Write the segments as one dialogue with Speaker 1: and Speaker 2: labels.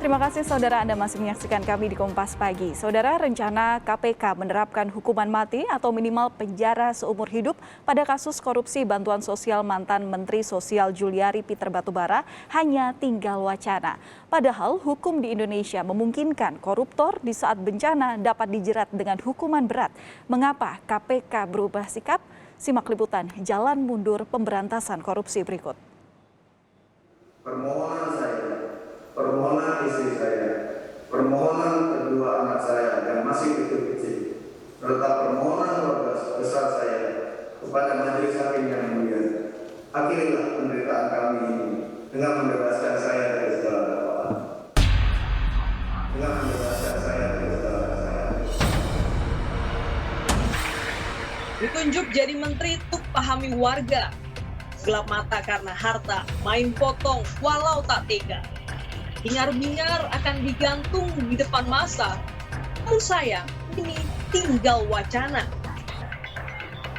Speaker 1: Terima kasih saudara, Anda masih menyaksikan kami di Kompas Pagi. Saudara, rencana KPK menerapkan hukuman mati atau minimal penjara seumur hidup pada kasus korupsi bantuan sosial mantan Menteri Sosial Juliari Peter Batubara hanya tinggal wacana. Padahal hukum di Indonesia memungkinkan koruptor di saat bencana dapat dijerat dengan hukuman berat. Mengapa KPK berubah sikap? Simak liputan Jalan Mundur Pemberantasan Korupsi berikut.
Speaker 2: Permohonan istri saya, permohonan kedua anak saya yang masih kecil-kecil, serta permohonan keluarga besar saya kepada Majelis Hakim yang mulia. Akhirilah penderitaan kami ini dengan membebaskan saya dari segala dakwaan.
Speaker 3: Ditunjuk jadi menteri tuk pahami warga. Gelap mata karena harta, main potong walau tak tega. Hingar-bingar akan digantung di depan masa. Namun sayang, ini tinggal wacana.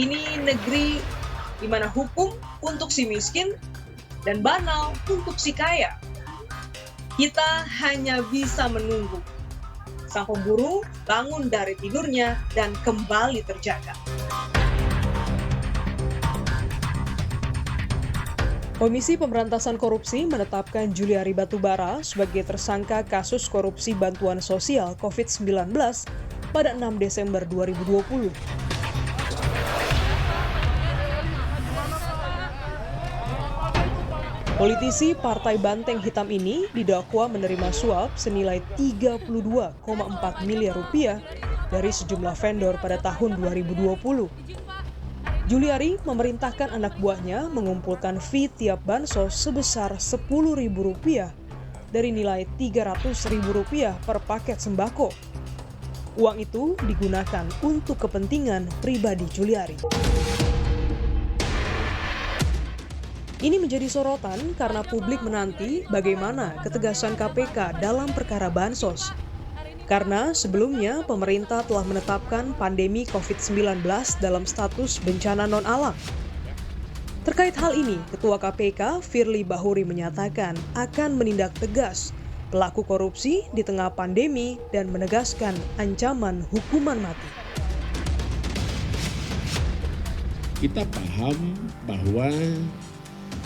Speaker 3: Ini negeri di mana hukum untuk si miskin dan banal untuk si kaya. Kita hanya bisa menunggu. Sang pemburu bangun dari tidurnya dan kembali terjaga. Komisi Pemberantasan Korupsi menetapkan Juliari Batubara sebagai tersangka kasus korupsi bantuan sosial COVID-19 pada 6 Desember 2020. Politisi Partai Banteng Hitam ini didakwa menerima suap senilai 32,4 miliar rupiah dari sejumlah vendor pada tahun 2020. Juliari memerintahkan anak buahnya mengumpulkan fee tiap bansos sebesar Rp10.000 dari nilai Rp300.000 per paket sembako. Uang itu digunakan untuk kepentingan pribadi Juliari. Ini menjadi sorotan karena publik menanti bagaimana ketegasan KPK dalam perkara bansos. Karena sebelumnya pemerintah telah menetapkan pandemi COVID-19 dalam status bencana non-alam. Terkait hal ini, Ketua KPK Firly Bahuri menyatakan akan menindak tegas pelaku korupsi di tengah pandemi dan menegaskan ancaman hukuman mati.
Speaker 4: Kita paham bahwa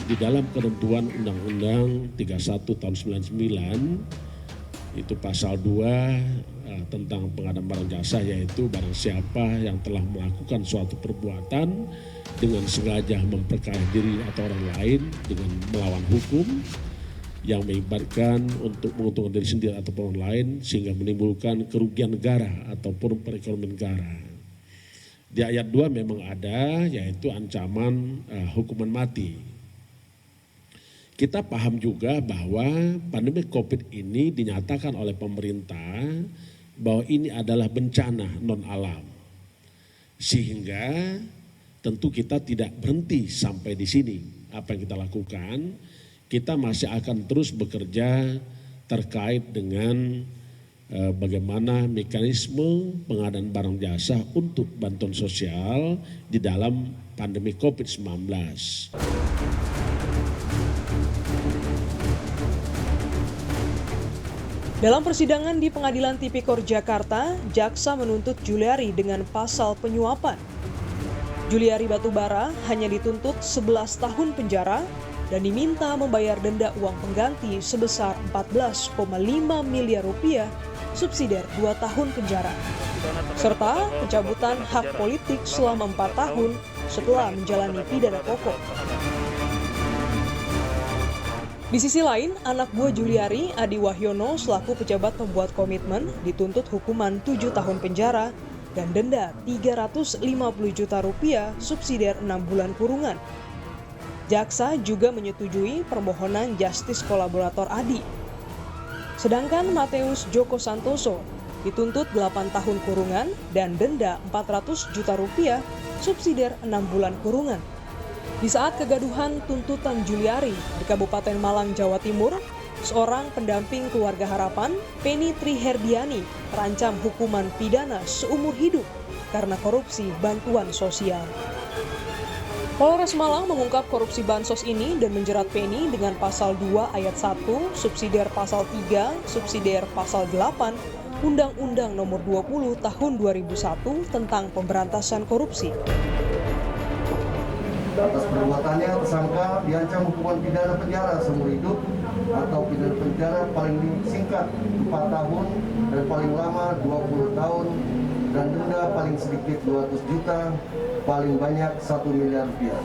Speaker 4: di dalam ketentuan Undang-Undang 31 tahun 99 itu pasal 2 tentang pengadaan barang jasa, yaitu barang siapa yang telah melakukan suatu perbuatan dengan sengaja memperkaya diri atau orang lain dengan melawan hukum yang mengibatkan untuk menguntungkan diri sendiri atau orang lain sehingga menimbulkan kerugian negara ataupun perekonomian negara. Di ayat 2 memang ada, yaitu ancaman hukuman mati. Kita paham juga bahwa pandemi COVID ini dinyatakan oleh pemerintah bahwa ini adalah bencana non-alam. Sehingga tentu kita tidak berhenti sampai di sini. Apa yang kita lakukan, kita masih akan terus bekerja terkait dengan bagaimana mekanisme pengadaan barang jasa untuk bantuan sosial di dalam pandemi COVID-19.
Speaker 3: Dalam persidangan di Pengadilan Tipikor Jakarta, jaksa menuntut Juliari dengan pasal penyuapan. Juliari Batubara hanya dituntut 11 tahun penjara dan diminta membayar denda uang pengganti sebesar Rp14,5 miliar subsidiar 2 tahun penjara, serta pencabutan hak politik selama 4 tahun setelah menjalani pidana pokok. Di sisi lain, anak buah Juliari, Adi Wahyono, selaku pejabat pembuat komitmen, dituntut hukuman 7 tahun penjara dan denda Rp350 juta subsidiar 6 bulan kurungan. Jaksa juga menyetujui permohonan justice kolaborator Adi. Sedangkan Mateus Joko Santoso dituntut 8 tahun kurungan dan denda Rp400 juta subsidiar 6 bulan kurungan. Di saat kegaduhan tuntutan Juliari di Kabupaten Malang, Jawa Timur, seorang pendamping keluarga harapan, Penny Triherdiani, terancam hukuman pidana seumur hidup karena korupsi bantuan sosial. Polres Malang mengungkap korupsi bansos ini dan menjerat Penny dengan pasal 2 ayat 1, subsidiar pasal 3, subsidiar pasal 8, Undang-Undang Nomor 20 Tahun 2001 tentang pemberantasan korupsi.
Speaker 5: Atas perbuatannya, tersangka diancam hukuman pidana penjara seumur hidup atau pidana penjara paling singkat 4 tahun dan paling lama 20 tahun dan denda paling sedikit 200 juta, paling banyak 1 miliar rupiah.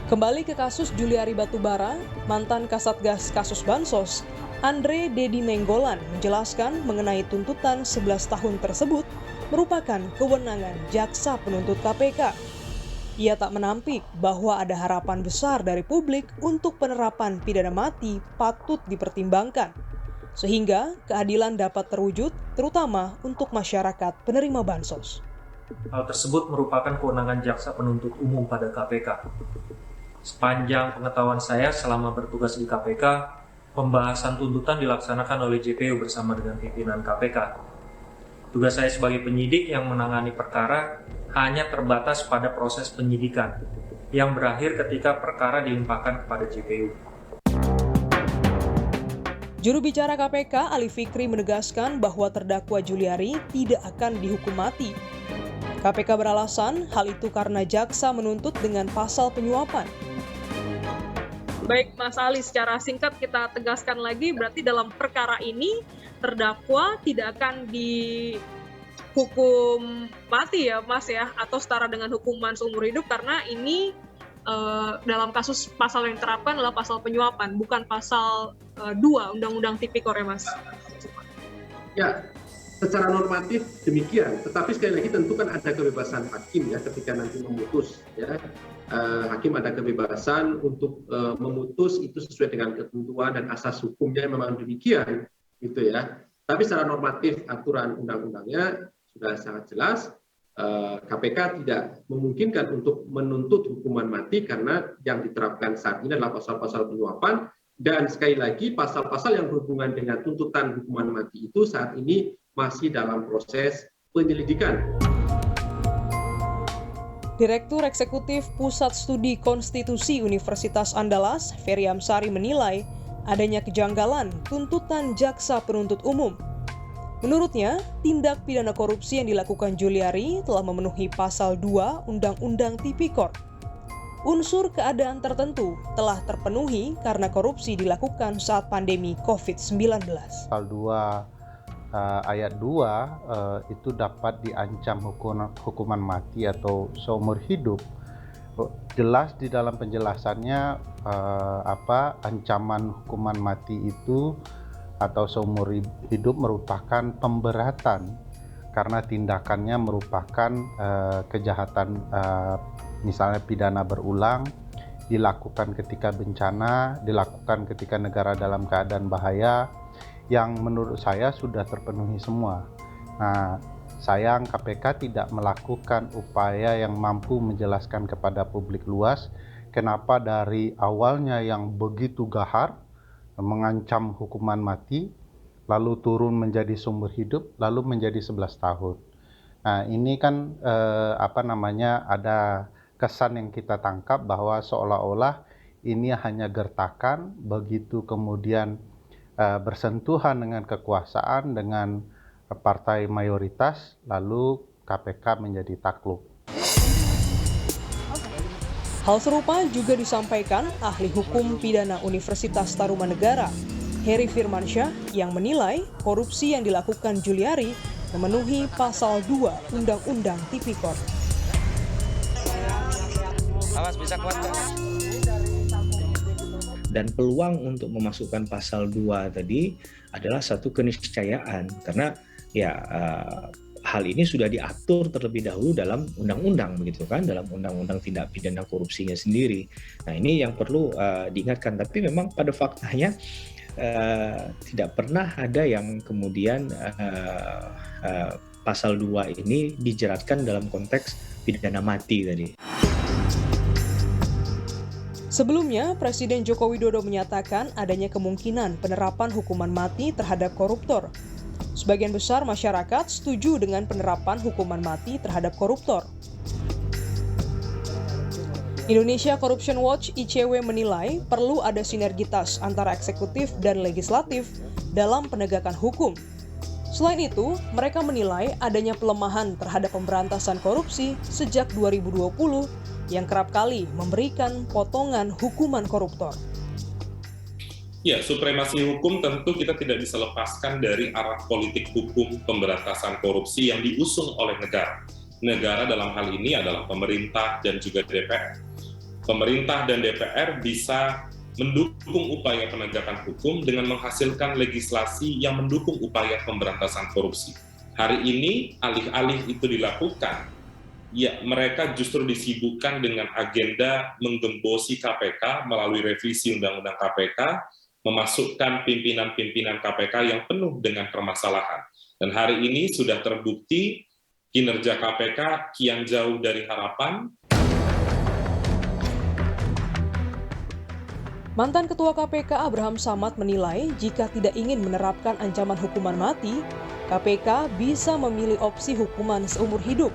Speaker 3: Kembali ke kasus Juliari Batubara, mantan Kasatgas kasus Bansos, Andre Dedi Nenggolan menjelaskan mengenai tuntutan 11 tahun tersebut merupakan kewenangan jaksa penuntut KPK. Ia tak menampik bahwa ada harapan besar dari publik untuk penerapan pidana mati patut dipertimbangkan, sehingga keadilan dapat terwujud terutama untuk masyarakat penerima bansos.
Speaker 6: Hal tersebut merupakan kewenangan jaksa penuntut umum pada KPK. Sepanjang pengetahuan saya selama bertugas di KPK, pembahasan tuntutan dilaksanakan oleh JPU bersama dengan pimpinan KPK. Tugas saya sebagai penyidik yang menangani perkara hanya terbatas pada proses penyidikan, yang berakhir ketika perkara dilimpahkan kepada JPU.
Speaker 3: Juru bicara KPK, Ali Fikri, menegaskan bahwa terdakwa Juliari tidak akan dihukum mati. KPK beralasan hal itu karena jaksa menuntut dengan pasal penyuapan.
Speaker 7: Baik Mas Ali, secara singkat kita tegaskan lagi, berarti dalam perkara ini terdakwa tidak akan dihukum mati ya Mas ya, atau setara dengan hukuman seumur hidup, karena ini dalam kasus pasal yang diterapkan adalah pasal penyuapan, bukan pasal 2 Undang-Undang Tipikor ya Mas?
Speaker 8: Ya, secara normatif demikian, tetapi sekali lagi tentu kan ada kebebasan hakim ya ketika nanti memutus ya. Hakim ada kebebasan untuk memutus itu sesuai dengan ketentuan dan asas hukumnya memang demikian gitu ya. Tapi secara normatif aturan undang-undangnya sudah sangat jelas, KPK tidak memungkinkan untuk menuntut hukuman mati karena yang diterapkan saat ini adalah pasal-pasal penyuapan, dan sekali lagi pasal-pasal yang berhubungan dengan tuntutan hukuman mati itu saat ini masih dalam proses penyelidikan.
Speaker 3: Direktur Eksekutif Pusat Studi Konstitusi Universitas Andalas, Ferry Amsari, menilai adanya kejanggalan tuntutan jaksa penuntut umum. Menurutnya, tindak pidana korupsi yang dilakukan Juliari telah memenuhi pasal 2 Undang-Undang Tipikor. Unsur keadaan tertentu telah terpenuhi karena korupsi dilakukan saat pandemi COVID-19.
Speaker 9: Pasal 2 ayat 2 itu dapat diancam hukuman mati atau seumur hidup. Jelas di dalam penjelasannya ancaman hukuman mati itu atau seumur hidup merupakan pemberatan karena tindakannya merupakan kejahatan, misalnya pidana berulang, dilakukan ketika bencana, dilakukan ketika negara dalam keadaan bahaya, yang menurut saya sudah terpenuhi semua. Nah, sayang KPK tidak melakukan upaya yang mampu menjelaskan kepada publik luas kenapa dari awalnya yang begitu gahar mengancam hukuman mati, lalu turun menjadi seumur hidup, lalu menjadi 11 tahun. Nah, ini kan ada kesan yang kita tangkap bahwa seolah-olah ini hanya gertakan, begitu kemudian bersentuhan dengan kekuasaan, dengan partai mayoritas, lalu KPK menjadi takluk.
Speaker 3: Hal serupa juga disampaikan ahli hukum pidana Universitas Tarumanegara, Heri Firmansyah, yang menilai korupsi yang dilakukan Juliari memenuhi pasal 2 Undang-Undang Tipikor.
Speaker 10: Awas, bisa kuat nggak? Dan peluang untuk memasukkan pasal 2 tadi adalah satu keniscayaan, karena hal ini sudah diatur terlebih dahulu dalam undang-undang, begitu kan, dalam undang-undang tindak pidana korupsinya sendiri. Nah, ini yang perlu diingatkan, tapi memang pada faktanya tidak pernah ada yang kemudian pasal 2 ini dijeratkan dalam konteks pidana mati tadi.
Speaker 3: Sebelumnya, Presiden Joko Widodo menyatakan adanya kemungkinan penerapan hukuman mati terhadap koruptor. Sebagian besar masyarakat setuju dengan penerapan hukuman mati terhadap koruptor. Indonesia Corruption Watch (ICW) menilai perlu ada sinergitas antara eksekutif dan legislatif dalam penegakan hukum. Selain itu, mereka menilai adanya pelemahan terhadap pemberantasan korupsi sejak 2020 yang kerap kali memberikan potongan hukuman koruptor.
Speaker 11: Ya, supremasi hukum tentu kita tidak bisa lepaskan dari arah politik hukum pemberantasan korupsi yang diusung oleh negara. Negara dalam hal ini adalah pemerintah dan juga DPR. Pemerintah dan DPR bisa mendukung upaya penegakan hukum dengan menghasilkan legislasi yang mendukung upaya pemberantasan korupsi. Hari ini, alih-alih itu dilakukan, ya mereka justru disibukkan dengan agenda menggembosi KPK melalui revisi Undang-Undang KPK, memasukkan pimpinan-pimpinan KPK yang penuh dengan permasalahan. Dan hari ini sudah terbukti kinerja KPK kian jauh dari harapan.
Speaker 3: Mantan Ketua KPK Abraham Samad menilai jika tidak ingin menerapkan ancaman hukuman mati, KPK bisa memilih opsi hukuman seumur hidup.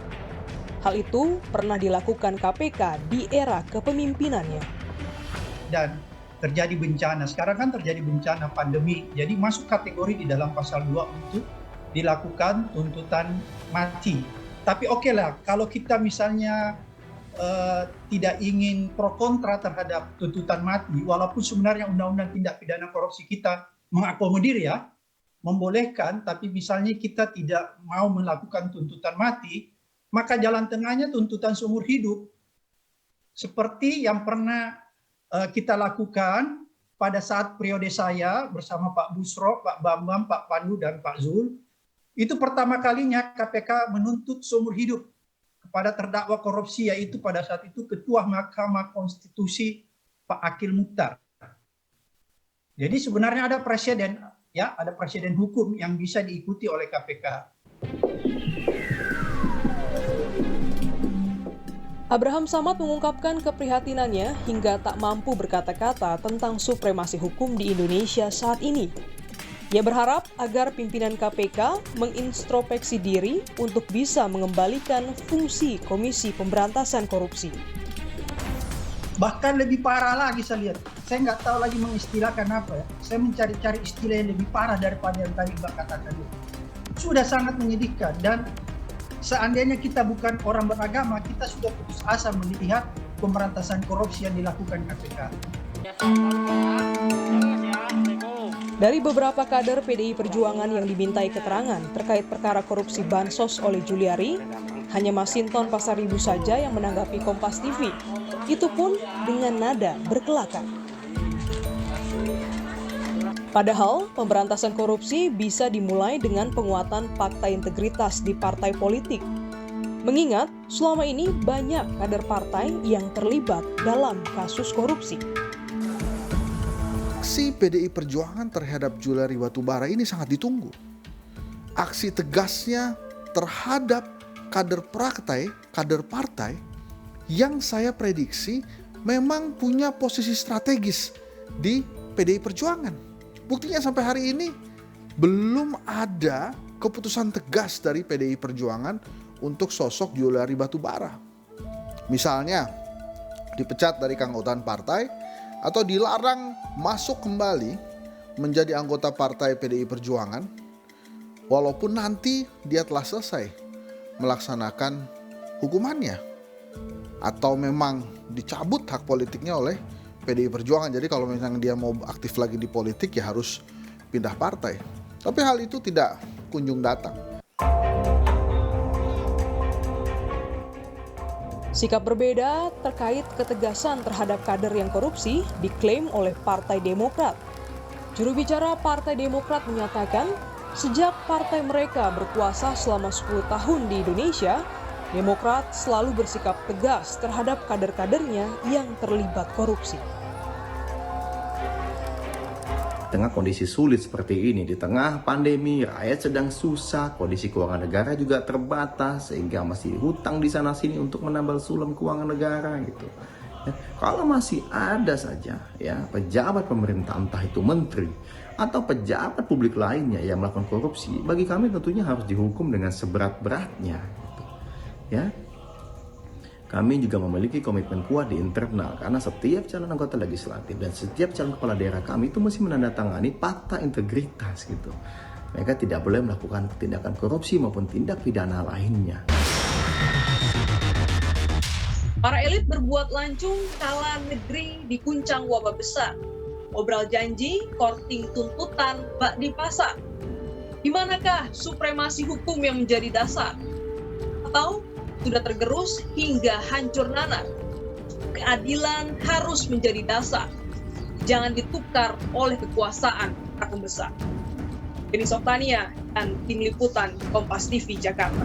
Speaker 3: Hal itu pernah dilakukan KPK di era kepemimpinannya.
Speaker 12: Dan terjadi bencana, sekarang kan terjadi bencana pandemi, jadi masuk kategori di dalam pasal 2 untuk dilakukan tuntutan mati. Tapi oke lah, kalau kita misalnya tidak ingin pro kontra terhadap tuntutan mati, walaupun sebenarnya Undang-Undang Tindak Pidana Korupsi kita mengakomodir ya, membolehkan, tapi misalnya kita tidak mau melakukan tuntutan mati, maka jalan tengahnya tuntutan seumur hidup. Seperti yang pernah kita lakukan pada saat periode saya bersama Pak Busro, Pak Bambang, Pak Pandu, dan Pak Zul. Itu pertama kalinya KPK menuntut seumur hidup kepada terdakwa korupsi, yaitu pada saat itu Ketua Mahkamah Konstitusi Pak Akil Mukhtar. Jadi sebenarnya ada presiden, ya, ada presiden hukum yang bisa diikuti oleh KPK.
Speaker 3: Abraham Samad mengungkapkan keprihatinannya hingga tak mampu berkata-kata tentang supremasi hukum di Indonesia saat ini. Ia berharap agar pimpinan KPK mengintrospeksi diri untuk bisa mengembalikan fungsi Komisi Pemberantasan Korupsi.
Speaker 12: Bahkan lebih parah lagi saya lihat. Saya nggak tahu lagi mengistilahkan apa ya. Saya mencari-cari istilah yang lebih parah daripada yang tadi Mbak katakan. Sudah sangat menyedihkan, dan seandainya kita bukan orang beragama, kita sudah putus asa melihat pemberantasan korupsi yang dilakukan KPK.
Speaker 3: Dari beberapa kader PDI Perjuangan yang dimintai keterangan terkait perkara korupsi bansos oleh Juliari, hanya Masinton Pasaribu saja yang menanggapi Kompas TV. Itu pun dengan nada berkelakar. Padahal, pemberantasan korupsi bisa dimulai dengan penguatan fakta integritas di partai politik. Mengingat, selama ini banyak kader partai yang terlibat dalam kasus korupsi.
Speaker 13: Aksi PDI Perjuangan terhadap Juliari Batubara ini sangat ditunggu. Aksi tegasnya terhadap kader partai yang saya prediksi memang punya posisi strategis di PDI Perjuangan. Buktinya sampai hari ini belum ada keputusan tegas dari PDI Perjuangan untuk sosok Juliari Batubara. Misalnya dipecat dari keanggotaan partai atau dilarang masuk kembali menjadi anggota partai PDI Perjuangan walaupun nanti dia telah selesai melaksanakan hukumannya atau memang dicabut hak politiknya oleh PDI Perjuangan. Jadi kalau misalnya dia mau aktif lagi di politik ya harus pindah partai. Tapi hal itu tidak kunjung datang.
Speaker 3: Sikap berbeda terkait ketegasan terhadap kader yang korupsi diklaim oleh Partai Demokrat. Juru bicara Partai Demokrat menyatakan, sejak partai mereka berkuasa selama 10 tahun di Indonesia, Demokrat selalu bersikap tegas terhadap kader-kadernya yang terlibat korupsi.
Speaker 14: Tengah kondisi sulit seperti ini, di tengah pandemi, rakyat sedang susah, kondisi keuangan negara juga terbatas, sehingga masih hutang di sana-sini untuk menambal sulam keuangan negara gitu. Ya, kalau masih ada saja ya pejabat pemerintah, entah itu menteri atau pejabat publik lainnya yang melakukan korupsi, bagi kami tentunya harus dihukum dengan seberat-beratnya. Gitu. Ya, kami juga memiliki komitmen kuat di internal karena setiap calon anggota legislatif dan setiap calon kepala daerah kami itu mesti menandatangani fakta integritas gitu. Mereka tidak boleh melakukan tindakan korupsi maupun tindak pidana lainnya.
Speaker 15: Para elit berbuat lancung kala negeri diguncang wabah besar. Obral janji, korting tuntutan, bak di pasar. Di manakah supremasi hukum yang menjadi dasar? Atau sudah tergerus hingga hancur nanar? Keadilan harus menjadi dasar. Jangan ditukar oleh kekuasaan para pembesar. Denis Oktania dan tim liputan Kompas TV Jakarta.